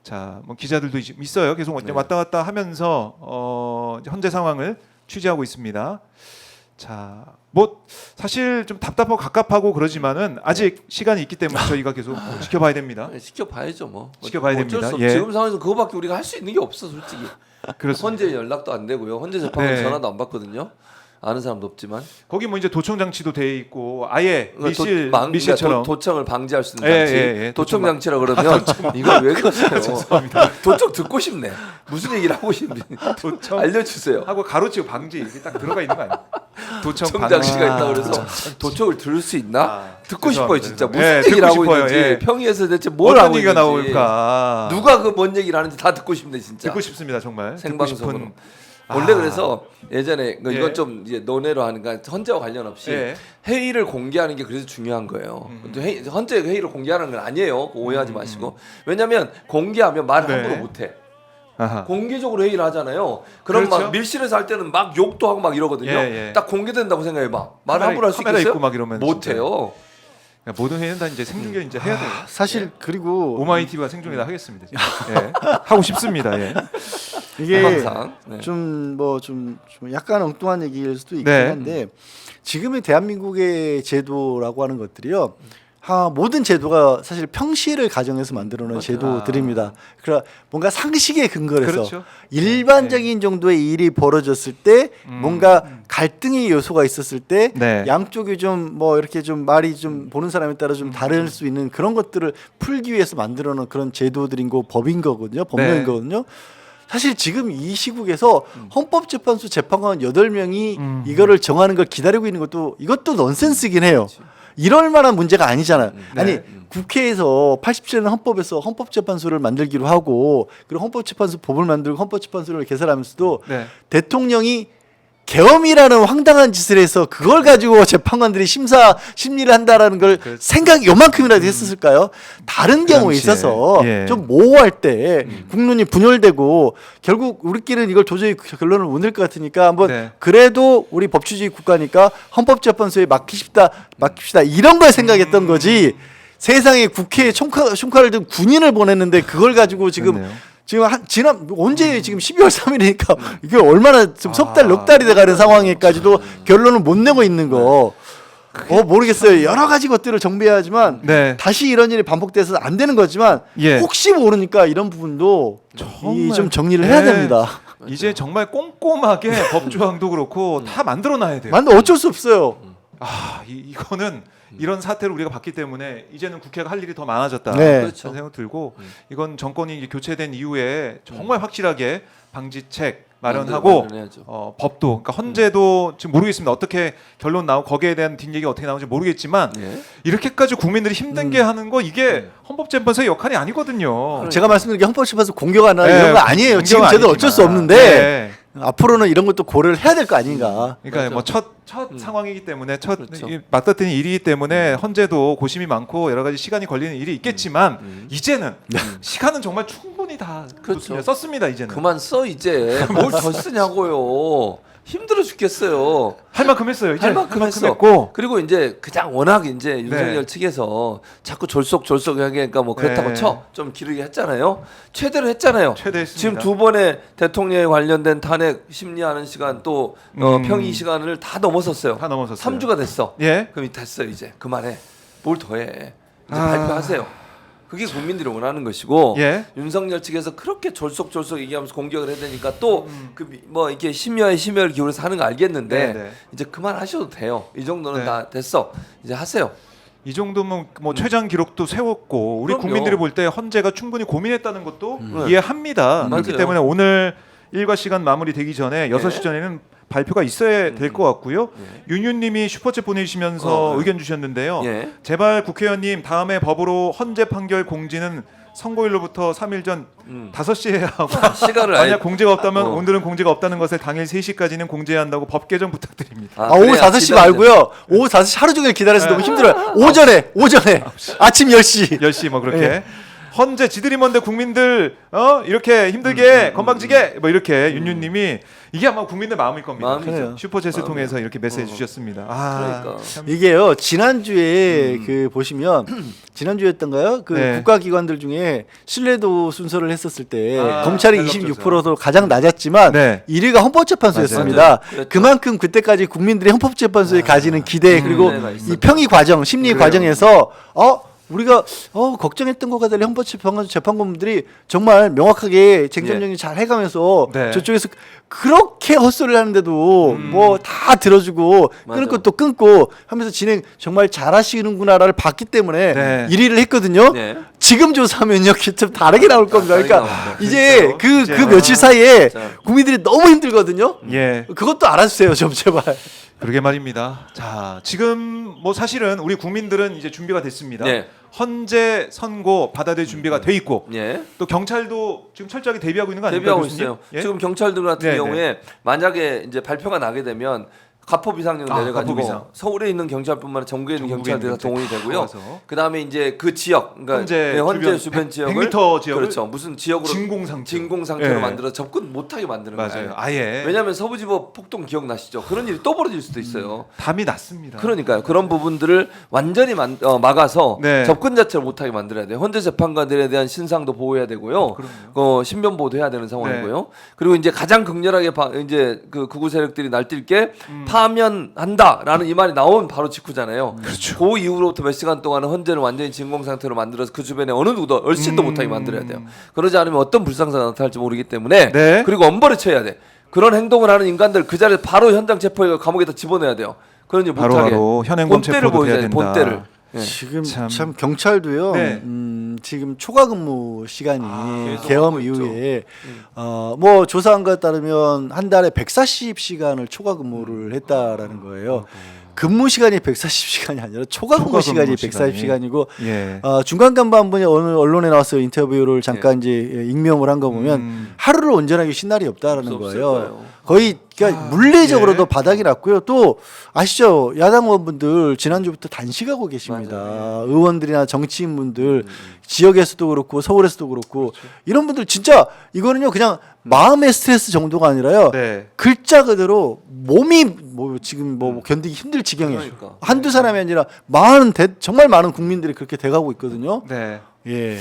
자, 뭐 기자들도 있어요. 계속 네. 왔다 갔다 하면서 이제 현재 상황을 취재하고 있습니다. 자, 뭐 사실 좀 답답하고 갑갑하고 그러지만은 아직 시간이 있기 때문에 저희가 계속 지켜봐야 됩니다. 지켜봐야죠 뭐. 지켜봐야 어쩔 됩니다. 수 없- 예. 지금 상황에서 그거밖에 우리가 할 수 있는 게 없어 솔직히. 그렇습니다. 헌재 연락도 안 되고요. 헌재 재판관 네. 전화도 안 받거든요. 아는 사람도 없지만. 거기 뭐 이제 도청 장치도 돼 있고 아예 그러니까 미실처럼 도청을 방지할 수 있는 예, 장치. 예, 예. 도청 장치라 그러면 이걸 왜 그러세요? 죄송합니다. 도청 듣고 싶네. 무슨 얘기를 하고 싶니? 도청 알려주세요. 하고 가로치고 방지 이렇게 딱 들어가 있는 거 아니에요? 도청 청장치가 있다 방지. 그래서 도청을 들을 수 있나? 아, 듣고 싶어요 죄송합니다. 진짜. 무슨 예, 얘기를 듣고 하고 싶어요. 있는지 예. 평의에서 대체 뭘 어떤 하고 얘기가 있는지 나올까? 누가 그 뭔 얘기를 하는지 다 듣고 싶네 진짜. 듣고 싶습니다 정말. 생방송으로. 듣고 싶은 원래 그래서 예전에 예. 이건 좀 이제 논외로 하니까 헌재와 관련 없이 예. 회의를 공개하는 게 그래서 중요한 거예요. 헌재 회의를 공개하는 건 아니에요. 그거 오해하지 마시고. 왜냐하면 공개하면 말을 네. 함부로 못해. 아하. 공개적으로 회의를 하잖아요. 그럼 그렇죠. 막 밀실에서 할 때는 막 욕도 하고 막 이러거든요. 예, 예. 딱 공개된다고 생각해봐. 말을 함부로 할 수 카메라 있겠어요? 있고 막 이러면 못해요. 진짜. 모든 회의는 다 이제 생중계 이제 해야 돼요. 사실 그리고 오마이 TV가 생중계다 하겠습니다. 예. 하고 싶습니다. 예. 이게 항상. 네. 좀 약간 엉뚱한 얘기일 수도 있긴 네. 한데 지금의 대한민국의 제도라고 하는 것들이요. 모든 제도가 사실 평시를 가정해서 만들어 놓은 제도들입니다. 그러니까 뭔가 상식에 근거를 해서 그렇죠. 일반적인 정도의 일이 벌어졌을 때 뭔가 갈등의 요소가 있었을 때 네. 양쪽이 좀 뭐 이렇게 좀 말이 좀 보는 사람에 따라 좀 다를 수 있는 그런 것들을 풀기 위해서 만들어 놓은 그런 제도들인 거 법인 거거든요. 법령인 네. 거거든요. 사실 지금 이 시국에서 헌법재판소 재판관 8명이 이거를 정하는 걸 기다리고 있는 것도 이것도 넌센스이긴 해요. 이럴 만한 문제가 아니잖아요. 아니 국회에서 87년 헌법에서 헌법재판소를 만들기로 하고 그리고 헌법재판소 법을 만들고 헌법재판소를 개설하면서도 네. 대통령이 계엄이라는 황당한 짓을 해서 그걸 가지고 재판관들이 심리를 한다라는 걸 생각 요만큼이라도 했었을까요? 다른 경우에 당시에. 있어서 예. 좀 모호할 때 국론이 분열되고 결국 우리끼리는 이걸 도저히 결론을 못 낼 것 같으니까 한번 네. 그래도 우리 법치주의 국가니까 헌법재판소에 맡깁시다 이런 걸 생각했던 거지 세상에 국회에 총칼을 든 군인을 보냈는데 그걸 가지고 지금 그렇네요. 지금 언제 지금 12월 3일이니까 이게 얼마나 지금 석 달 넉 달이 돼가는 상황에까지도 결론을 못 내고 있는 거. 모르겠어요. 여러 가지 것들을 정비해야지만 네. 다시 이런 일이 반복돼서 안 되는 거지만 예. 혹시 모르니까 이런 부분도 정말. 좀 정리를 해야 네. 됩니다. 이제 정말 꼼꼼하게 법 조항도 그렇고 다 만들어 놔야 돼요. 만데 어쩔 수 없어요. 이거는 이런 사태를 우리가 봤기 때문에 이제는 국회가 할 일이 더 많아졌다. 네. 그렇죠. 그런 생각 들고 이건 정권이 이제 교체된 이후에 정말 확실하게 방지책 마련하고 마련해야죠. 법도 그러니까 헌재도 지금 모르겠습니다. 어떻게 결론 나오고 거기에 대한 뒷얘기가 어떻게 나오는지 모르겠지만 예. 이렇게까지 국민들이 힘든게 하는 거 이게 헌법재판소의 역할이 아니거든요. 제가 말씀드린 게 헌법재판소 공격하나 네, 이런 거 아니에요. 공격은 지금 저도 어쩔 수 아니지만. 없는데 네. 앞으로는 이런 것도 고려를 해야 될 거 아닌가. 그러니까 맞아. 뭐 첫 상황이기 때문에 첫 그렇죠. 맞닥뜨린 일이기 때문에 헌재도 고심이 많고 여러 가지 시간이 걸리는 일이 있겠지만 이제는 시간은 정말 충분히 다 그렇죠. 썼습니다. 이제는 그만 써 이제. 뭘 더 쓰냐고요. 힘들어 죽겠어요. 할 만큼 했어요. 이제 할 만큼 했어. 했고 그리고 이제 그냥 워낙 이제 윤석열 네. 측에서 자꾸 졸속하니까 뭐 그렇다고 네. 쳐 좀 기르게 했잖아요. 최대로 했잖아요. 최대했습니다. 지금 두 번의 대통령에 관련된 탄핵 심리하는 시간 또 평의 시간을 다 넘어섰어요. 다 넘어섰어요. 3주가 됐어. 예. 그럼 됐어요 이제 그만해. 뭘 더해. 이제 발표하세요. 그게 국민들이 원하는 것이고 예. 윤석열 측에서 그렇게 졸속 얘기하면서 공격을 해야 되니까 또 그 뭐 이렇게 심혈을 기울여서 하는 거 알겠는데 네. 이제 그만하셔도 돼요. 이 정도는 네. 다 됐어. 이제 하세요. 이 정도면 뭐 최장 기록도 세웠고 우리 그럼요. 국민들이 볼 때 헌재가 충분히 고민했다는 것도 네. 이해합니다. 그렇기 맞아요. 때문에 오늘 일과 시간 마무리되기 전에 6시 전에는 발표가 있어야 될 것 같고요. 윤유님이 슈퍼챗 보내주시면서 의견 주셨는데요. 예. 제발 국회의원님 다음에 법으로 헌재 판결 공지는 선고일로부터 3일 전 5시에 해야 하고 시간을 아예 만약 공지가 없다면 어. 오늘은 공지가 없다는 것을 당일 3시까지는 공지해야 한다고 법 개정 부탁드립니다. 오후 그래야 5시 말고요. 오후 5시 하루 종일 기다려서 너무 힘들어요. 오전에 아침 10시. 10시 뭐 그렇게 헌재 지들이 뭔데 국민들 이렇게 힘들게 건방지게 뭐 이렇게 윤유님이 이게 아마 국민들 마음일 겁니다. 마음이죠. 슈퍼챗을 마음이에요. 통해서 이렇게 메시지 주셨습니다. 아, 그러니까. 참. 이게요 지난주에 그 보시면 지난주였던가요? 그 네. 국가기관들 중에 신뢰도 순서를 했었을 때 검찰이 갤럽 26%로 가장 낮았지만 네. 1위가 헌법재판소였습니다. 맞아요. 그렇죠. 그만큼 그때까지 국민들이 헌법재판소에 가지는 기대 그리고 기대가 이 있었죠. 평의 과정, 심리 그래요. 과정에서 우리가 걱정했던 것과 달리 헌법재판관 재판관분들이 정말 명확하게 쟁점정리 잘 해가면서 네. 저쪽에서 그렇게 헛소리를 하는데도 뭐 다 들어주고 끊을 맞아. 것도 끊고 하면서 진행 정말 잘하시는구나를 봤기 때문에 네. 1위를 했거든요. 네. 지금 조사하면요 좀 다르게 나올 겁니다. 다르게 그러니까 나옵니다. 이제 진짜요? 그 며칠 사이에 진짜. 국민들이 너무 힘들거든요. 예. 그것도 알아주세요 좀 제발. 그러게 말입니다. 자, 지금 뭐 사실은 우리 국민들은 이제 준비가 됐습니다. 네. 헌재 선고 받아들일 준비가 돼 있고 예. 또 경찰도 지금 철저하게 대비하고 있는 거 아닙니까? 대비하고 교수님? 있어요. 예? 지금 경찰들 같은 네, 경우에 만약에 이제 발표가 나게 되면 가포 비상령 내려가지고 가포비상. 서울에 있는 경찰뿐만 아니라 전국에 있는 전국에 경찰들이 다 있는 동원이 경찰 되고요. 다 와서. 그다음에 이제 그 지역, 그러니까 헌재 헌재 주변 주변 100 지역을 100m 지역을 그렇죠. 무슨 지역으로 진공 상태. 진공 상태로 예. 만들어 접근 못하게 만드는 맞아요. 거예요. 아예. 왜냐하면 서부지법 폭동 기억나시죠? 그런 일이 또 벌어질 수도 있어요. 담이 났습니다. 그러니까요. 그런 부분들을 완전히 막아서 네. 접근 자체를 못하게 만들어야 돼요. 헌재 재판관들에 대한 신상도 보호해야 되고요. 신변 보호도 해야 되는 상황이고요. 네. 그리고 이제 가장 극렬하게 이제 그 극우 세력들이 날뛸 게 파면한다라는 이 말이 나오면 바로 직후잖아요. 그렇죠. 그 이후로부터 몇 시간 동안은 헌재를 완전히 진공 상태로 만들어서 그 주변에 어느 누구도 얼씬도 못하게 만들어야 돼요. 그러지 않으면 어떤 불상사가 나타날지 모르기 때문에 네. 그리고 엄벌을 쳐야 돼. 그런 행동을 하는 인간들 그 자리에 바로 현장 체포해 감옥에다 집어넣어야 돼요. 그런 일 못하게. 바로 현행범 본때를 체포도 해야 보여줘야 돼. 된다. 본때를. 예. 지금 참. 참 경찰도요. 네. 지금 초과 근무 시간이 계속 개엄 하고 있죠. 이후에 뭐 조사한 것에 따르면 한 달에 140시간을 초과 근무를 했다라는 거예요. 근무 시간이 140시간이 아니라 초과 근무 초과 시간이 근무 시간이. 140시간이고 예. 중간 간부한분이 오늘 언론에 나와서 인터뷰를 잠깐 이제 익명을 한 거 보면 하루를 온전하게 쉰 날이 없다라는 없을 거예요. 거예요. 거의 그러니까 물리적으로도 예. 바닥이 났고요. 또 아시죠? 야당 의원분들 지난주부터 단식하고 계십니다. 의원들이나 정치인분들 지역에서도 그렇고 서울에서도 그렇고 이런 분들 진짜 이거는요 그냥 마음의 스트레스 정도가 아니라요. 네. 글자 그대로 몸이 뭐 지금 뭐 견디기 힘들 지경에 그러니까. 한두 사람이 아니라 정말 많은 국민들이 그렇게 돼가고 있거든요. 네. 예.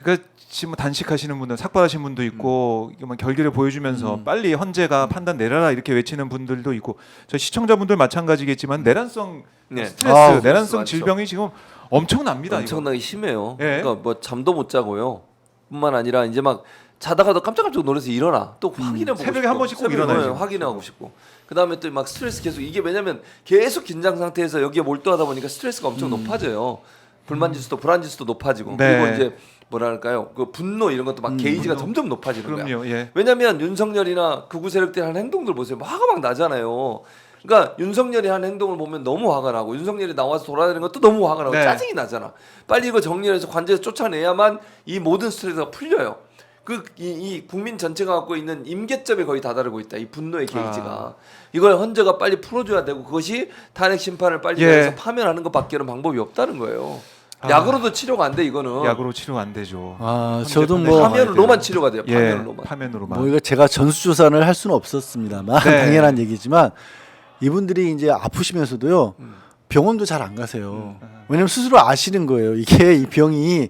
그러니까 지금 단식하시는 분들, 삭발하신 분도 있고, 뭐 결기를 보여주면서 빨리 헌재가 판단 내려라 이렇게 외치는 분들도 있고, 저 시청자분들 마찬가지겠지만 내란성 네. 스트레스, 아, 내란성 많죠. 질병이 지금 엄청납니다. 엄청나게 심해요. 예. 그러니까 뭐 잠도 못 자고요. 뿐만 아니라 이제 막 자다가도 깜짝깜짝 놀라서 일어나. 또 확인해 보고 새벽에 싶고. 한 번씩 꼭 새벽에 일어나요. 확인하고 싶고. 그다음에 또 막 스트레스 계속 이게 왜냐면 계속 긴장 상태에서 여기에 몰두하다 보니까 스트레스가 엄청 높아져요. 불만 지수도 불안 지수도 높아지고 네. 그리고 이제 뭐랄까요? 그 분노 이런 것도 막 게이지가 점점 높아지는 거야. 그럼요. 예. 왜냐면 윤석열이나 극우 세력들이 하는 행동들 보세요. 화가 막 나잖아요. 그러니까 윤석열이 하는 행동을 보면 너무 화가 나고 윤석열이 나와서 돌아다니는 것도 너무 화가 나고 네. 짜증이 나잖아. 빨리 이거 정리해서 관제에서 쫓아내야만 이 모든 스트레스가 풀려요. 이 국민 전체가 갖고 있는 임계점에 거의 다다르고 있다. 이 분노의 게이지가. 이걸 헌재가 빨리 풀어줘야 되고 그것이 탄핵 심판을 빨리 예. 해서 파면하는 것밖에는 방법이 없다는 거예요. 약으로도 치료가 안 돼 이거는. 약으로 치료 안 되죠. 저도 헌재 뭐 파면으로만 치료가 돼요. 예, 파면으로만. 파면으로만. 뭐 이거 제가 전수조사를 할 수는 없었습니다만 네. 당연한 얘기지만 이분들이 이제 아프시면서도요 병원도 잘 안 가세요. 왜냐면 스스로 아시는 거예요. 이게 이 병이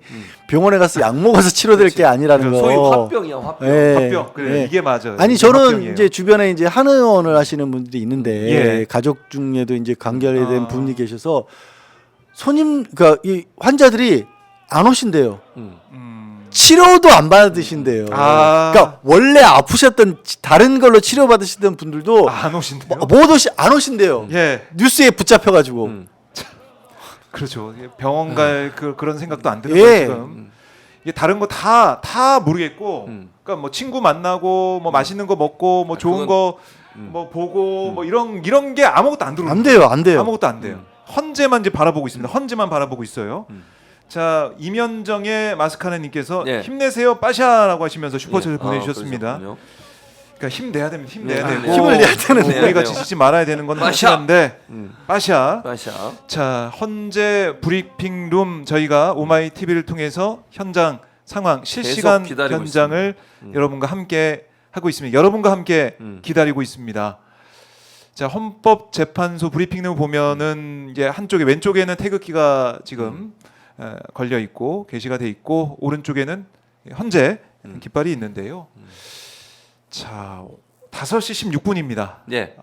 병원에 가서 약 먹어서 치료될 게 아니라는 거. 소위 화병이야 화병. 예. 합병. 그래 예. 이게 맞아요. 아니 이게 저는 합병이에요. 이제 주변에 이제 한의원을 하시는 분들이 있는데 예. 가족 중에도 이제 관계된 분이 계셔서 그러니까 이 환자들이 안 오신대요. 치료도 안 받으신대요. 아. 그러니까 원래 아프셨던 다른 걸로 치료받으시던 분들도 안 오신대요. 안 오신대요. 예, 뉴스에 붙잡혀가지고. 그렇죠. 병원 갈 그런 생각도 안 드는 예. 거예요 지금. 이게 다른 거 다 모르겠고, 그러니까 뭐 친구 만나고, 뭐 맛있는 거 먹고, 뭐 좋은 그건- 거 뭐 보고, 뭐 이런 게 아무것도 안 들어오는 안 돼요, 안 돼요. 아무것도 안 돼요. 헌재만 이제 바라보고 있습니다. 헌재만 바라보고 있어요. 자, 이면정의 마스카네님께서 네. 힘내세요 빠샤라고 하시면서 슈퍼챗을 예. 보내주셨습니다. 그러셨군요. 그러니까 힘내야 됩니다. 힘내야 네, 되고 네. 힘을 내야 되는데. 뭐 우리가 지치지 말아야 되는 건 빠샤. 확실한데 빠샤. 마샤. 자, 헌재 브리핑룸 저희가 오마이 TV를 통해서 현장 상황 실시간 기다리고 현장을 여러분과 함께 하고 있습니다. 여러분과 함께 기다리고 있습니다. 자, 헌법재판소 브리핑룸 보면은 이제 한쪽에 왼쪽에는 태극기가 지금 걸려 있고 게시가 돼 있고 오른쪽에는 현재 깃발이 있는데요. 자, 5시 16분입니다. 예.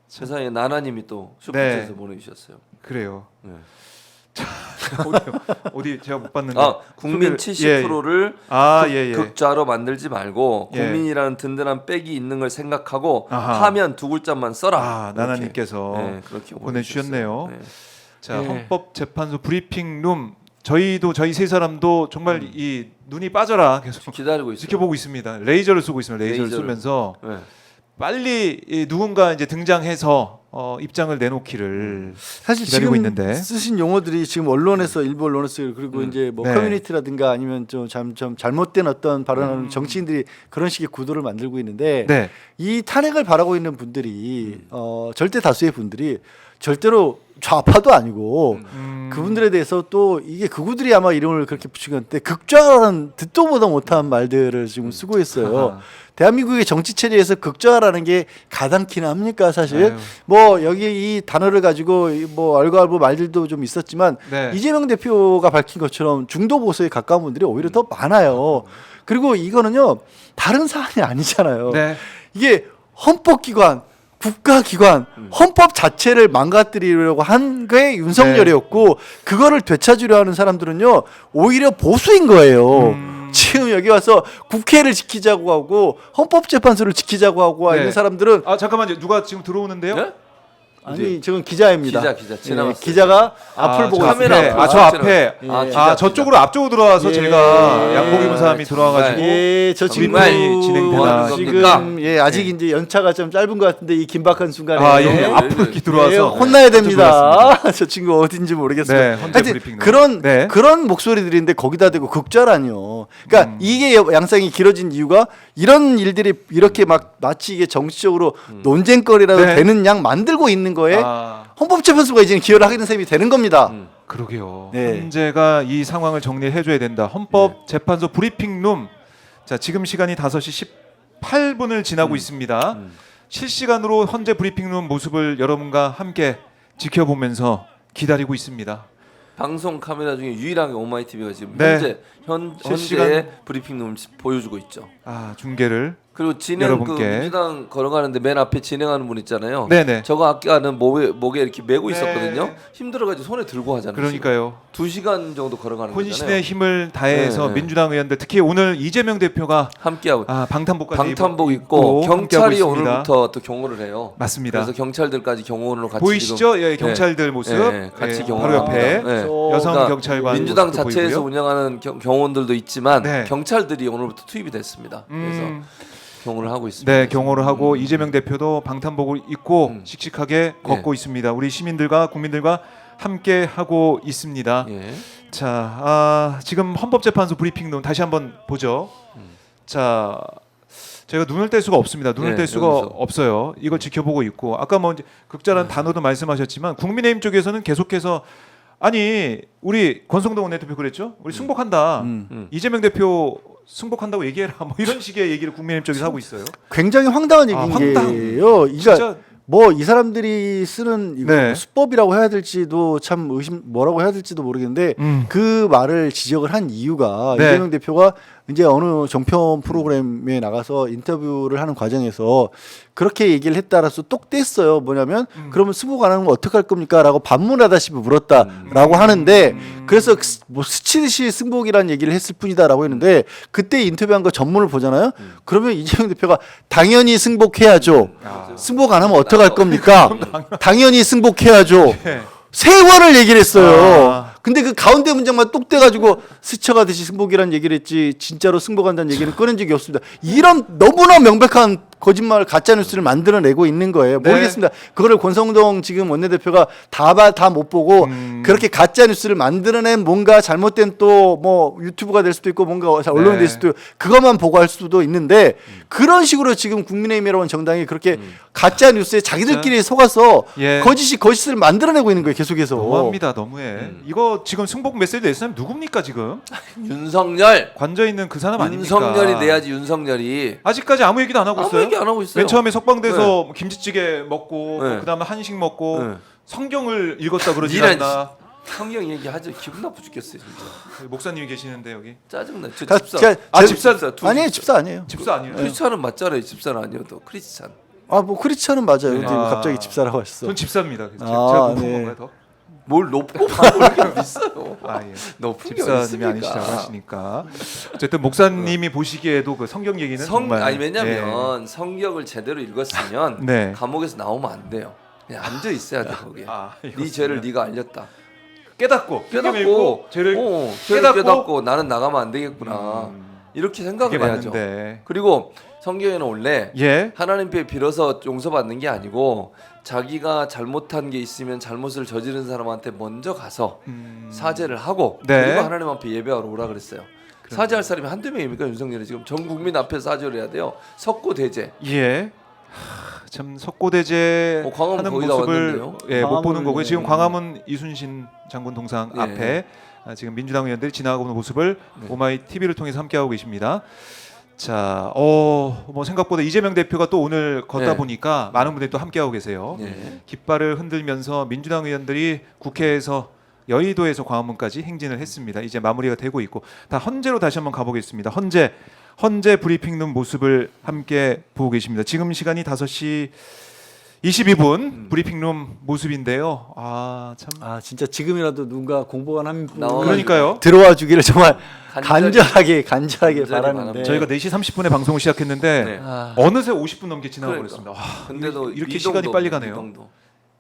세상에 나나님이 또 네. 슈퍼챗에서 보내주셨어요. 그래요. 네. 어디 제가 못 봤는데. 국민 소개를- 70%를 예. 극좌로 만들지 말고 예. 국민이라는 든든한 백이 있는 걸 생각하고 아하. 하면 두 글자만 써라. 이렇게. 나나님께서 네, 그렇게 보내주셨네요. 보내주셨어요. 네. 자, 예. 헌법재판소 브리핑룸 저희 세 사람도 정말 이 눈이 빠져라 계속 기다리고 있어요. 지켜보고 있습니다. 레이저를 쏘고 있습니다. 레이저를 레이저를. 쏘면서 네. 빨리 누군가 이제 등장해서 입장을 내놓기를 사실 기다리고 지금 있는데. 쓰신 용어들이 지금 언론에서 일부 언론에서 그리고 이제 뭐 네. 커뮤니티라든가 아니면 좀 잘못된 어떤 발언하는 정치인들이 그런 식의 구도를 만들고 있는데 네. 이 탄핵을 바라고 있는 분들이 절대 다수의 분들이 절대로 좌파도 아니고 그분들에 대해서 또 이게 그분들이 아마 이름을 그렇게 붙인 건데 극좌라는 듣도 보도 못한 말들을 지금 쓰고 있어요. 아하. 대한민국의 정치 체제에서 극좌라는 게 가당키는 합니까 사실? 아유. 뭐 여기 이 단어를 가지고 뭐 알고알고 말들도 좀 있었지만 네. 이재명 대표가 밝힌 것처럼 중도 보수에 가까운 분들이 오히려 더 많아요. 그리고 이거는요 다른 사안이 아니잖아요. 네. 이게 헌법기관, 국가기관, 헌법 자체를 망가뜨리려고 한 게 윤석열이었고 그거를 되찾으려 하는 사람들은요 오히려 보수인 거예요. 지금 여기 와서 국회를 지키자고 하고 헌법재판소를 지키자고 하고 네. 있는 사람들은 잠깐만요. 누가 지금 들어오는데요? 네? 아니 저건 기자입니다. 기자 지나갔어요. 기자가 앞을 보고 저 있습니다. 앞에, 앞으로 저 앞에. 아, 예. 기자, 저쪽으로 앞쪽으로 들어와서 예. 제가 양복 입은 사람이 정말. 들어와가지고 예, 저 친구 정말 진행되나. 뭐 하는 지금 겁니까? 예 아직 이제 연차가 좀 짧은 것 같은데 이 긴박한 순간에 예. 앞으로 이렇게 들어와서 예, 혼나야 깜짝 됩니다. 저 친구 어딘지 모르겠어요. 네, 헌재 하여튼 브리핑룸. 네. 그런 목소리들인데 거기다 대고 극좌라니요. 그러니까 이게 양상이 길어진 이유가 이런 일들이 이렇게 막 마치 이게 정치적으로 논쟁거리라도 네. 되는 양 만들고 있는 거에 아, 헌법재판소가 이제 기여를 하게 된 셈이 되는 겁니다. 그러게요. 네. 헌재가 이 상황을 정리해 줘야 된다. 헌법재판소 브리핑룸. 자, 지금 시간이 5시 18분을 지나고 있습니다. 실시간으로 헌재 브리핑룸 모습을 여러분과 함께 지켜보면서 기다리고 있습니다. 방송 카메라 중에 유일하게 오마이TV가 지금 네. 현재 브리핑룸을 보여주고 있죠. 중계를. 그리고 진행 여러분께. 민주당 걸어가는데 맨 앞에 진행하는 분 있잖아요. 네네. 저거 아까는 목에 이렇게 메고 네. 있었거든요. 힘들어가지고 손에 들고 하잖아요. 그러니까요. 2시간 정도 걸어가는 혼신의 거잖아요. 힘을 다해서 네. 민주당 의원들 특히 오늘 이재명 대표가 함께하고 방탄복까지 방탄복 입고 입고 함께하고 경찰이 있습니다. 오늘부터 또 경호를 해요. 맞습니다. 그래서 경찰들까지 경호원으로 같이 보이시죠? 지금, 예, 경찰들 모습. 같이 예, 경호를 바로 옆에 합니다. 네. 여성 그러니까 경찰관 민주당 모습도 자체에서 보이고요. 운영하는 경호원들도 있지만 네. 경찰들이 오늘부터 투입이 됐습니다. 그래서 경호를 하고 있습니다. 네, 경호를 하고 이재명 대표도 방탄복을 입고 씩씩하게 걷고 있습니다. 우리 시민들과 국민들과 함께 하고 있습니다. 예. 자, 지금 헌법재판소 브리핑룸 다시 한번 보죠. 자, 제가 눈을 뗄 수가 없습니다. 눈을 네, 뗄 수가 여기서. 없어요. 이걸 지켜보고 있고 아까 뭐 이제 극자라는 단어도 말씀하셨지만 국민의힘 쪽에서는 계속해서 아니 우리 권성동 원내대표 그랬죠? 우리 승복한다. 이재명 대표 승복한다고 얘기해라. 뭐 이런 식의 얘기를 국민의힘 쪽에서 하고 있어요. 굉장히 황당한 얘기인 황당. 게요. 진짜 뭐 이 사람들이 쓰는 이거 네. 수법이라고 해야 될지도 참 뭐라고 해야 될지도 모르겠는데 그 말을 지적을 한 이유가 네. 이재명 대표가 이제 어느 정편 프로그램에 나가서 인터뷰를 하는 과정에서 그렇게 얘기를 했다라서 똑 뗐어요. 뭐냐면 그러면 승복 안 하면 어떡할 겁니까?라고 반문하다시피 물었다라고 하는데 그래서 뭐 스치듯이 승복이라는 얘기를 했을 뿐이다라고 했는데 그때 인터뷰한 거 전문을 보잖아요. 그러면 이재명 대표가 당연히 승복해야죠. 승복 안 하면 어떡할 겁니까? 당연히 승복해야죠. 네. 세 번을 얘기를 했어요. 아. 근데 그 가운데 문장만 똑 떼가지고 스쳐가듯이 승복이라는 얘기를 했지 진짜로 승복한다는 얘기는 꺼낸 적이 없습니다. 이런 너무나 명백한 거짓말 가짜 뉴스를 만들어내고 있는 거예요. 네. 모르겠습니다. 그거를 권성동 지금 원내대표가 다 못 보고 그렇게 가짜 뉴스를 만들어낸 뭔가 잘못된 또 뭐 유튜브가 될 수도 있고 뭔가 언론이 네. 될 수도 있고 그것만 보고 할 수도 있는데 그런 식으로 지금 국민의힘이라는 정당이 그렇게 가짜 뉴스에 자기들끼리 속아서 예. 거짓을 만들어내고 있는 거예요. 계속해서. 너무합니다, 너무해. 이거 지금 승복 메시지 낼 사람 누굽니까 지금? 윤석열. 관저 있는 그 사람 아닙니까? 윤석열이 내야지 윤석열이. 아직까지 아무 얘기도 안 하고 아무 있어요. 얘기 안 하고 있어요. 맨 처음에 석방돼서 뭐 김치찌개 먹고 네. 그다음에 한식 먹고 네. 성경을 읽었다 그러지 니는 않나? 성경 얘기하죠. 기분 나빠 죽겠어요 진짜. 목사님이 계시는데 여기 짜증나. 저 가- 집사. 가- 집사. 아니에요, 집사 아니에요. 집사 아니에요? 크리스찬은 맞잖아요. 집사는 아니어도 크리스찬. 아, 뭐 크리스찬은 맞아요. 근데 뭐 아. 갑자기 집사라고 하셨어. 전 집사입니다. 그래서 아, 제가 높은 네. 건가요 더? 뭘 높고 이렇게 비싸요. 아 예. 높은 게 집사님이 어딨습니까? 아니시라고 하시니까 어쨌든 목사님이 보시기에도 그 성경 얘기는 정말 아니 왜냐면 성경을 제대로 읽었으면 네. 감옥에서 나오면 안 돼요. 그냥 앉아 있어야 돼 거기에. 아, 네 이거 죄를 네가 알렸다. 깨닫고 성경 깨닫고 읽고 죄를 죄를 깨닫고 깨닫고 나는 나가면 안 되겠구나. 이렇게 그게 생각을 해야죠. 맞는데 그리고 성경에는 원래 예. 하나님께 빌어서 용서받는 게 아니고 자기가 잘못한 게 있으면 잘못을 저지른 사람한테 먼저 가서 사죄를 하고 네. 그리고 하나님 앞에 예배하러 오라 그랬어요. 사죄할 사람이 한두 명입니까? 윤석열이 지금 전 국민 앞에 사죄를 해야 돼요. 석고대죄. 예. 참 석고대죄 광화문 하는 거의 다 모습을 왔는데요. 예, 못 보는 광화문을, 거고요. 지금 예. 광화문 이순신 장군 동상 예. 앞에 지금 민주당 의원들이 지나가고 있는 모습을 네. 오마이 TV를 통해서 함께하고 계십니다. 자, 뭐 생각보다 이재명 대표가 또 오늘 걷다 네. 보니까 많은 분들이 또 함께하고 계세요. 네. 깃발을 흔들면서 민주당 의원들이 국회에서 여의도에서 광화문까지 행진을 했습니다. 이제 마무리가 되고 있고 다 헌재로 다시 한번 가보겠습니다. 헌재 브리핑룸 모습을 함께 보고 계십니다. 지금 시간이 5시 22분 브리핑룸 모습인데요. 아 참. 아, 진짜 지금이라도 누군가 공보관 한 분 나와가지고. 그러니까요. 들어와 주기를 정말 간절히 간절하게 바라는데. 바랍니다. 저희가 4시 30분에 방송을 시작했는데 네. 아, 어느새 50분 넘게 지나가 그러니까. 버렸습니다. 와, 근데도 이렇게 미동도 시간이 빨리 없네, 가네요. 미동도.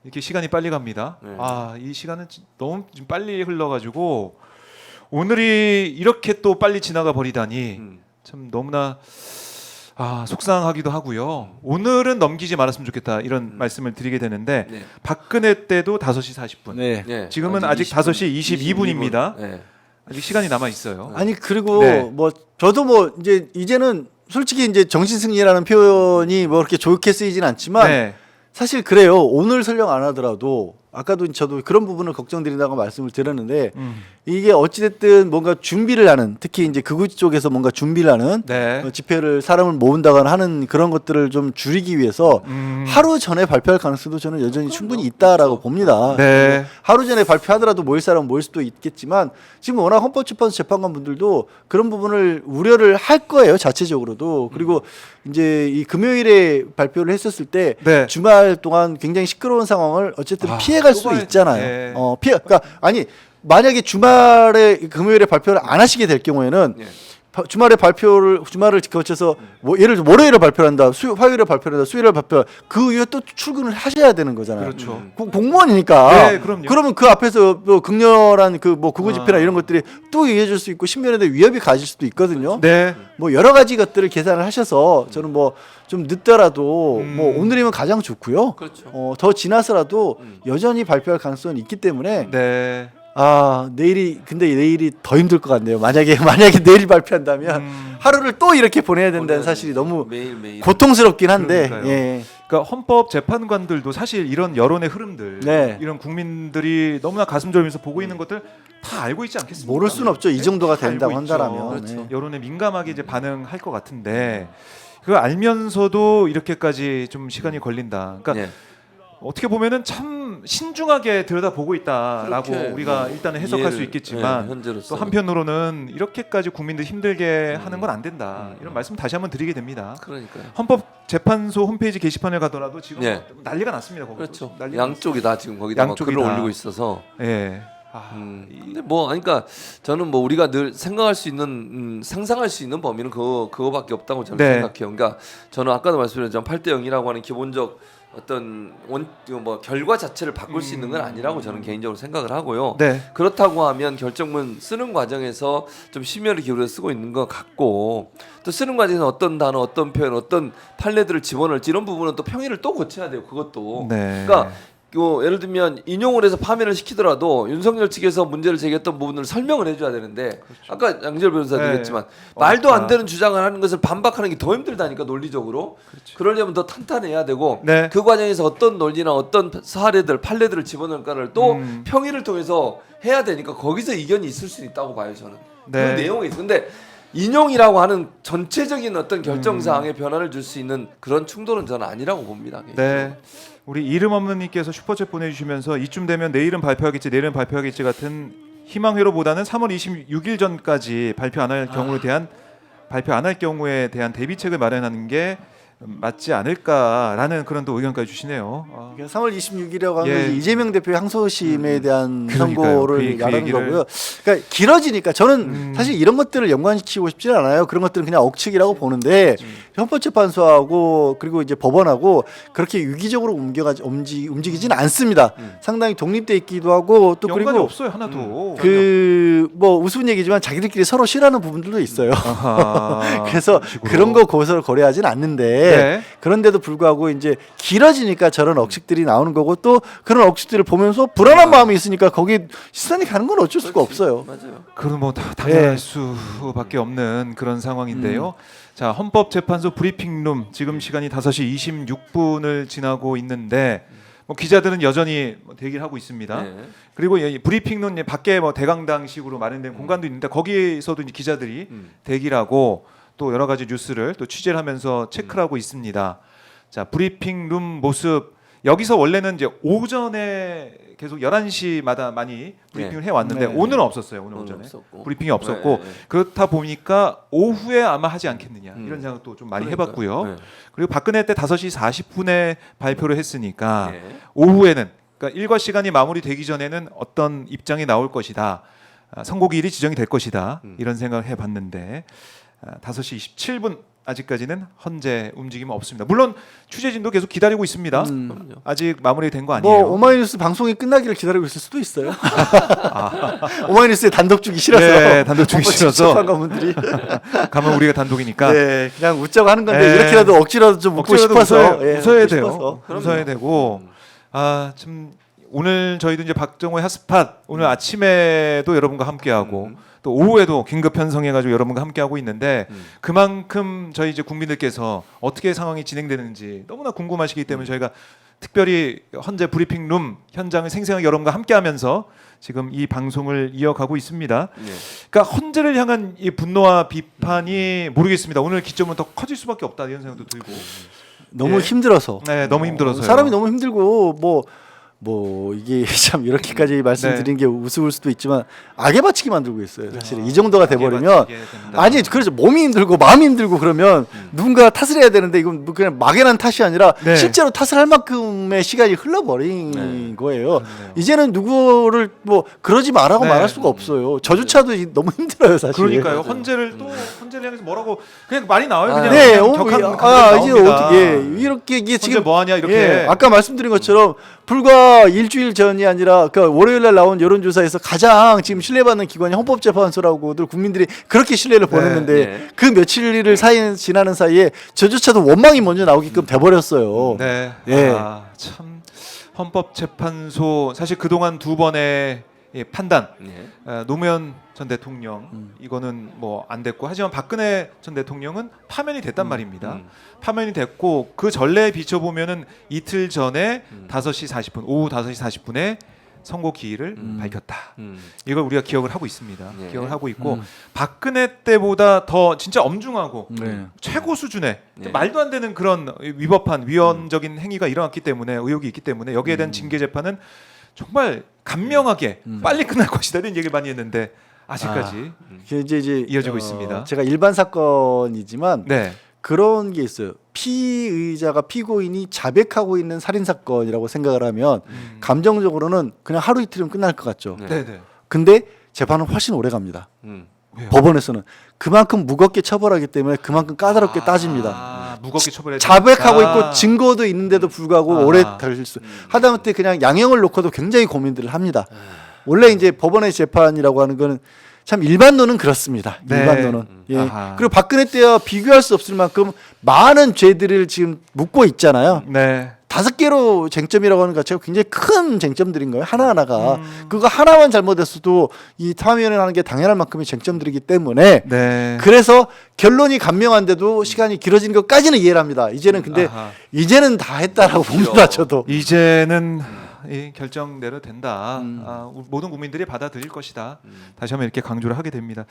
이렇게 시간이 빨리 갑니다. 네. 아, 이 시간은 너무 좀 빨리 흘러가지고 오늘이 이렇게 또 빨리 지나가 버리다니 참 너무나 속상하기도 하고요. 오늘은 넘기지 말았으면 좋겠다 이런 말씀을 드리게 되는데 네. 박근혜 때도 5시 40분. 네. 네. 지금은 아직 5시 22분입니다. 네. 아직 시간이 남아 있어요. 아니 그리고 네. 뭐 저도 뭐 이제는 솔직히 이제 정신승리라는 표현이 뭐 그렇게 좋게 쓰이진 않지만 네. 사실 그래요. 오늘 설령 안 하더라도 아까도 저도 그런 부분을 걱정드린다고 말씀을 드렸는데 이게 어찌됐든 뭔가 준비를 하는 특히 이제 극우 쪽에서 뭔가 준비를 하는 네. 집회를 사람을 모은다거나 하는 그런 것들을 좀 줄이기 위해서 하루 전에 발표할 가능성도 저는 여전히 충분히 있다라고 봅니다. 네. 하루 전에 발표하더라도 모일 사람은 모일 수도 있겠지만 지금 워낙 헌법재판소 재판관분들도 그런 부분을 우려를 할 거예요 자체적으로도. 그리고 이제 이 금요일에 발표를 했었을 때 네. 주말 동안 굉장히 시끄러운 상황을 어쨌든 피해갈 수 또 봐야- 있잖아요. 네. 그러니까 아니 만약에 주말에 금요일에 발표를 안 하시게 될 경우에는 네. 주말에 주말을 거쳐서 뭐 예를 들어 월요일에 발표를 한다, 화요일에 발표를 한다, 수요일에 발표 그 이후에 또 출근을 하셔야 되는 거잖아요. 그렇죠. 공무원이니까. 네, 그럼요. 그러면 그 앞에서 뭐 극렬한 그 뭐 극우 집회나 이런 것들이 또 이어질 수 있고 신변에 대해 위협이 가질 수도 있거든요. 네. 뭐 여러 가지 것들을 계산을 하셔서 저는 뭐 좀 늦더라도 뭐 오늘이면 가장 좋고요. 그렇죠. 더 지나서라도 여전히 발표할 가능성이 있기 때문에 네. 근데 내일이 더 힘들 것 같네요. 만약에 내일 발표한다면 하루를 또 이렇게 보내야 된다는 사실이 너무 매일 고통스럽긴 한데. 그러니까요. 예. 그러니까 헌법 재판관들도 사실 이런 여론의 흐름들, 네. 이런 국민들이 너무나 가슴 졸이면서 보고 있는 것들 다 알고 있지 않겠습니까? 모를 수는 없죠. 이 정도가 다 된다고 알고 있죠. 한다라면. 그렇죠. 네. 여론에 민감하게 이제 반응할 것 같은데 그걸 알면서도 이렇게까지 좀 시간이 걸린다. 그러니까 네. 어떻게 보면은 참 신중하게 들여다보고 있다라고 그렇게 우리가 일단은 해석할 수 이해를, 있겠지만 네, 현재로서. 또 한편으로는 이렇게까지 국민들 힘들게 하는 건 안 된다. 이런 말씀 다시 한번 드리게 됩니다. 그러니까요. 헌법재판소 홈페이지 게시판에 가더라도 지금 네. 난리가 났습니다. 거기 그렇죠. 난리가 양쪽이 다 지금 거기다 막 양쪽이 글을 다. 올리고 있어서. 예. 근데 뭐 그러니까 저는 뭐 우리가 늘 생각할 수 있는 상상할 수 있는 범위는 그거밖에 없다고 저는 네. 생각해요. 그러니까 저는 아까도 말씀드렸지만 8대 0이라고 하는 기본적 어떤 뭐 결과 자체를 바꿀 수 있는 건 아니라고 저는 개인적으로 생각을 하고요. 네. 그렇다고 하면 결정문 쓰는 과정에서 좀 심혈을 기울여 쓰고 있는 것 같고 또 쓰는 과정에서 어떤 단어, 어떤 표현, 어떤 판례들을 집어넣을지 이런 부분은 또 평의를 또 고쳐야 돼요. 그것도. 네. 그러니까 예를 들면 인용을 해서 파면을 시키더라도 윤석열 측에서 문제를 제기했던 부분을 설명을 해줘야 되는데 아까 양지열 변호사도 네. 얘기했지만 말도 안 어렵다. 되는 주장을 하는 것을 반박하는 게 더 힘들다니까 논리적으로. 그러려면 더 탄탄해야 되고 네. 그 과정에서 어떤 논리나 어떤 사례들 판례들을 집어넣을까를 또 평의를 통해서 해야 되니까 거기서 이견이 있을 수 있다고 봐요 저는. 네. 그 내용이 있어. 근데 인용이라고 하는 전체적인 어떤 결정 사항에 변화를 줄 수 있는 그런 충돌은 저는 아니라고 봅니다. 네. 우리 이름 없는 님께서 슈퍼챗 보내주시면서 이쯤 되면 내일은 발표하겠지, 내일은 발표하겠지 같은 희망회로보다는 3월 26일 전까지 발표 안 할 경우에 대한 대비책을 마련하는 게 맞지 않을까라는 그런 또 의견까지 주시네요. 3월 26일이라고 하는 예. 것이 이재명 대표의 항소심에 대한 그러니까요. 선고를 그 말하는 얘기를. 거고요. 그러니까 길어지니까 저는 사실 이런 것들을 연관시키고 싶지는 않아요. 그런 것들은 그냥 억측이라고 보는데 헌법재판소하고 그리고 이제 법원하고 그렇게 유기적으로 움직이지는 않습니다. 상당히 독립돼 있기도 하고 또 연관이 그리고 없어요 하나도. 그 뭐 우스운 얘기지만 자기들끼리 서로 싫어하는 부분들도 있어요. 아하, 그래서 식으로. 그런 거 고소를 거래하진 않는데 네. 그런데도 불구하고 이제 길어지니까 저런 억측들이 나오는 거고 또 그런 억측들을 보면서 불안한 마음이 있으니까 거기 시선이 가는 건 어쩔 수가 없어요. 맞아요. 그건 뭐 당연할 예. 수밖에 없는 그런 상황인데요. 자, 헌법재판소 브리핑룸 지금 시간이 5시 26분을 지나고 있는데 뭐 기자들은 여전히 대기를 하고 있습니다. 네. 그리고 이 브리핑룸 밖에 뭐 대강당식으로 마련된 공간도 있는데 거기서도 이제 기자들이 대기를 하고 또 여러 가지 뉴스를 또 취재를 하면서 체크를 하고 있습니다. 자, 브리핑룸 모습 여기서 원래는 이제 오전에 계속 11시마다 많이 브리핑을 해왔는데 네. 오늘은 없었어요. 오늘 오늘 오전에 없었고. 브리핑이 없었고 네, 네. 그렇다 보니까 오후에 아마 하지 않겠느냐 이런 생각도 좀 많이 그러니까요. 해봤고요. 네. 그리고 박근혜 때 5시 40분에 발표를 했으니까 네. 오후에는 그러니까 일과 시간이 마무리되기 전에는 어떤 입장이 나올 것이다. 선고기일이 지정이 될 것이다. 이런 생각을 해봤는데 5시 27분 아직까지는 헌재 움직임 없습니다. 물론 취재진도 계속 기다리고 있습니다. 그럼요. 아직 마무리된 거 아니에요. 뭐 오마이뉴스 방송이 끝나기를 기다리고 있을 수도 있어요. 오마이뉴스에 단독 주기 싫어서. 네, 단독 주기 싫어서. 재판관분들이 가면 우리가 단독이니까 네, 그냥 웃자고 하는 건데 네. 이렇게라도 억지라도 좀 웃고 억지라도 싶어서 웃어야 웃고 돼요. 싶어서. 웃어야 되고 참 오늘 저희도 이제 박정호의 핫스팟 오늘 아침에도 여러분과 함께하고 또 오후에도 긴급 편성해가지고 여러분과 함께하고 있는데 그만큼 저희 이제 국민들께서 어떻게 상황이 진행되는지 너무나 궁금하시기 때문에 저희가 특별히 헌재 브리핑룸 현장을 생생하게 여러분과 함께하면서 지금 이 방송을 이어가고 있습니다. 네. 그러니까 헌재를 향한 이 분노와 비판이 모르겠습니다. 오늘 기점은 더 커질 수밖에 없다 이런 생각도 들고. 너무 예. 힘들어서. 네, 너무 힘들어서요. 사람이 너무 힘들고 뭐 이게 참 이렇게까지 말씀드리는 게 우스울 수도 있지만 악에 바치게 만들고 있어요. 사실 이 정도가 돼버리면 아니 그래서 몸이 힘들고 마음이 힘들고 그러면 누군가 탓을 해야 되는데 이건 뭐 그냥 막연한 탓이 아니라 네. 실제로 탓을 할 만큼의 시간이 흘러버린 거예요. 그렇네요. 이제는 누구를 뭐 그러지 말라고 네. 말할 수가 없어요. 저조차도 너무 힘들어요 사실. 그러니까요. 헌재를 또 헌재를 향해서 뭐라고 그냥 말이 나와요. 그냥 네, 그냥 격한 이제 나옵니다. 어떻게 이렇게 이게 헌재 지금 뭐 하냐 이렇게. 예, 아까 말씀드린 것처럼 불과 일주일 전이 아니라 그 월요일 날 나온 여론조사에서 가장 지금 신뢰받는 기관이 헌법재판소라고들 국민들이 그렇게 신뢰를 보냈는데 네. 그 며칠을 지나는 사이에 저조차도 원망이 먼저 나오게끔 돼버렸어요. 네. 예. 참 헌법재판소 사실 그동안 두 번의 판단 네. 노무현 전 대통령 이거는 뭐 안 됐고 하지만 박근혜 전 대통령은 파면이 됐단 말입니다. 파면이 됐고 그 전례에 비춰보면은 이틀 전에 5시 40분 오후 5시 40분에 선고 기일을 밝혔다. 이걸 우리가 기억을 하고 있습니다. 네. 기억을 하고 있고 박근혜 때보다 더 진짜 엄중하고 네. 최고 수준의 네. 말도 안 되는 그런 위법한 위헌적인 행위가 일어났기 때문에 의혹이 있기 때문에 여기에 대한 징계 재판은 정말 간명하게 빨리 끝날 것이다 이런 얘기를 많이 했는데 아직까지 이제 이어지고 있습니다. 제가 일반 사건이지만 네. 그런 게 있어요. 피의자가 피고인이 자백하고 있는 살인 사건이라고 생각을 하면 감정적으로는 그냥 하루 이틀이면 끝날 것 같죠. 네. 네네. 근데 재판은 훨씬 오래 갑니다. 음. 왜요? 법원에서는 그만큼 무겁게 처벌하기 때문에 그만큼 까다롭게 따집니다. 무겁게 처벌해 자백하고 있고 증거도 있는데도 불구하고 아하. 오래 달릴 수. 하다못해 그냥 양형을 놓고도 굉장히 고민들을 합니다. 원래 이제 법원의 재판이라고 하는 거는 참 일반론은 그렇습니다. 네. 일반론은. 예. 아하. 그리고 박근혜 때와 비교할 수 없을 만큼 많은 죄들을 지금 묻고 있잖아요. 네. 5개로 쟁점이라고 하는 것 자체가 굉장히 큰 쟁점들인 거예요. 하나하나가. 그거 하나만 잘못했어도 이 탐험위원회를 하는 게 당연할 만큼의 쟁점들이기 때문에 네. 그래서 결론이 간명한데도 시간이 길어지는 것까지는 이해를 합니다. 이제는 근데 아하. 이제는 다 했다라고 봅니다. 저도. 이제는 이 결정대로 된다. 모든 국민들이 받아들일 것이다. 다시 한번 이렇게 강조를 하게 됩니다.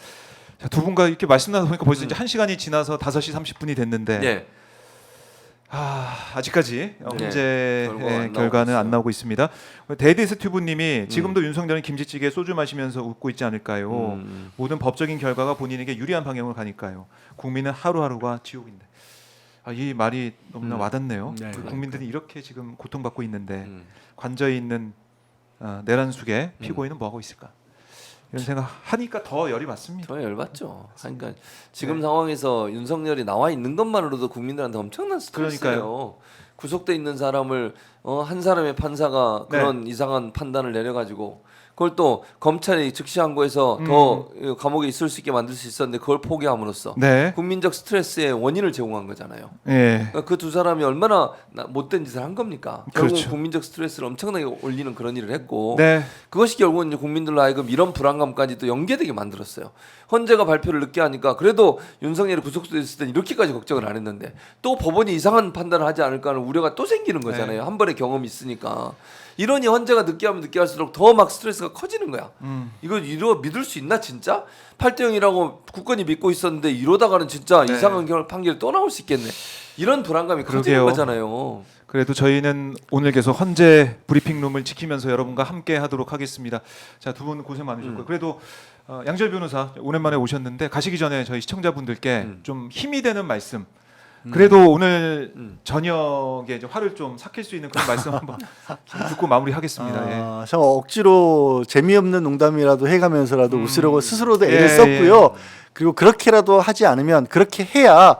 자, 두 분과 이렇게 말씀 나누다 보니까 벌써 이제 1시간이 지나서 5시 30분이 됐는데 네. 아직까지 문제의 결과가 결과는 안 나오고 있습니다. 데이디스 튜브님이 음. 지금도 윤석열은 김치찌개 소주 마시면서 웃고 있지 않을까요? 모든 법적인 결과가 본인에게 유리한 방향으로 가니까요. 국민은 하루하루가 지옥인데. 이 말이 너무나 와닿네요. 네. 국민들이 이렇게 지금 고통받고 있는데 관저에 있는 내란숙의 피고인은 뭐 하고 있을까? 이런 생각 하니까 더 열이 받습니다. 더 열받죠. 그러니까 지금 상황에서 윤석열이 나와 있는 것만으로도 국민들한테 엄청난 스트레스예요. 그러니까요. 구속돼 있는 사람을 한 사람의 판사가 그런 이상한 판단을 내려가지고 그걸 또 검찰이 즉시 항고해서 더 감옥에 있을 수 있게 만들 수 있었는데 그걸 포기함으로써 네. 국민적 스트레스의 원인을 제공한 거잖아요. 예. 그 두 사람이 얼마나 못된 짓을 한 겁니까? 결국 그렇죠. 국민적 스트레스를 엄청나게 올리는 그런 일을 했고 네. 그것이 결국은 이제 국민들로 하여금 이런 불안감까지 또 연계되게 만들었어요. 헌재가 발표를 늦게 하니까 그래도 윤석열이 구속됐을 땐 이렇게까지 걱정을 안 했는데 또 법원이 이상한 판단을 하지 않을까 하는 우려가 또 생기는 거잖아요. 한 번의 경험이 있으니까. 이러니 헌재가 늦게 하면 늦게 할수록 더 막 스트레스가 커지는 거야. 이거 믿을 수 있나 진짜? 8대0이라고 국권이 믿고 있었는데 이러다가는 진짜 이상한 판결이 또 나올 수 있겠네. 이런 불안감이 커지는 그러게요. 거잖아요. 그래도 저희는 오늘 계속 헌재 브리핑룸을 지키면서 여러분과 함께 하도록 하겠습니다. 자, 두 분 고생 많으셨고요. 그래도 양절 변호사 오랜만에 오셨는데 가시기 전에 저희 시청자분들께 좀 힘이 되는 말씀. 그래도 오늘 저녁에 이제 화를 좀 삭힐 수 있는 그런 말씀 한번 듣고 마무리하겠습니다. 예. 참 억지로 재미없는 농담이라도 해가면서라도 웃으려고 스스로도 애를 예, 썼고요. 그리고 그렇게라도 하지 않으면 그렇게 해야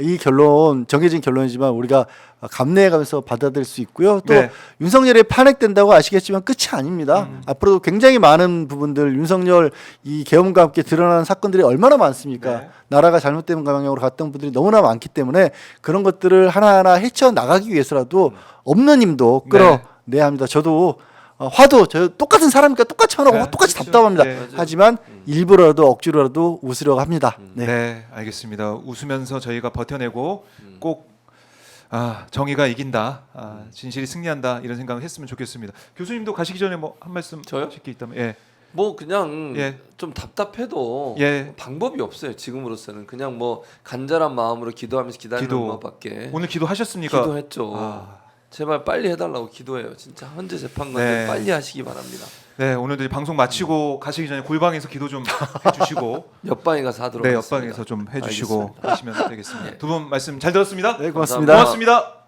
이 결론 정해진 결론이지만 우리가 감내해가면서 받아들일 수 있고요. 또 네. 윤석열이 탄핵된다고 아시겠지만 끝이 아닙니다. 앞으로도 굉장히 많은 부분들 윤석열 이 계엄과 함께 드러나는 사건들이 얼마나 많습니까? 네. 나라가 잘못된 방향으로 갔던 분들이 너무나 많기 때문에 그런 것들을 하나하나 헤쳐나가기 위해서라도 없는 힘도 끌어내야 합니다. 저도 화도 저 똑같은 사람이니까 똑같이 화나고 네, 똑같이 그렇죠. 답답합니다. 네. 하지만 일부러라도 억지로라도 웃으려고 합니다. 네, 알겠습니다. 웃으면서 저희가 버텨내고 꼭 정의가 이긴다, 진실이 승리한다 이런 생각을 했으면 좋겠습니다. 교수님도 가시기 전에 뭐 한 말씀 저요? 하실 게 있다면, 예, 뭐 그냥 예. 좀 답답해도 예. 방법이 없어요. 지금으로서는 그냥 뭐 간절한 마음으로 기도하면서 기다리는 기도. 것밖에. 오늘 기도하셨습니까? 기도했죠. 제발 빨리 해달라고 기도해요. 진짜 헌재 재판관들 네. 빨리 하시기 바랍니다. 네, 오늘도 방송 마치고 가시기 전에 골방에서 기도 좀 해주시고, 옆방에 가서 하도록 네, 하겠습니다. 옆방에서 좀 해주시고 알겠습니다. 하시면 되겠습니다. 네. 두 분 말씀 잘 들었습니다. 네, 고맙습니다. 고맙습니다.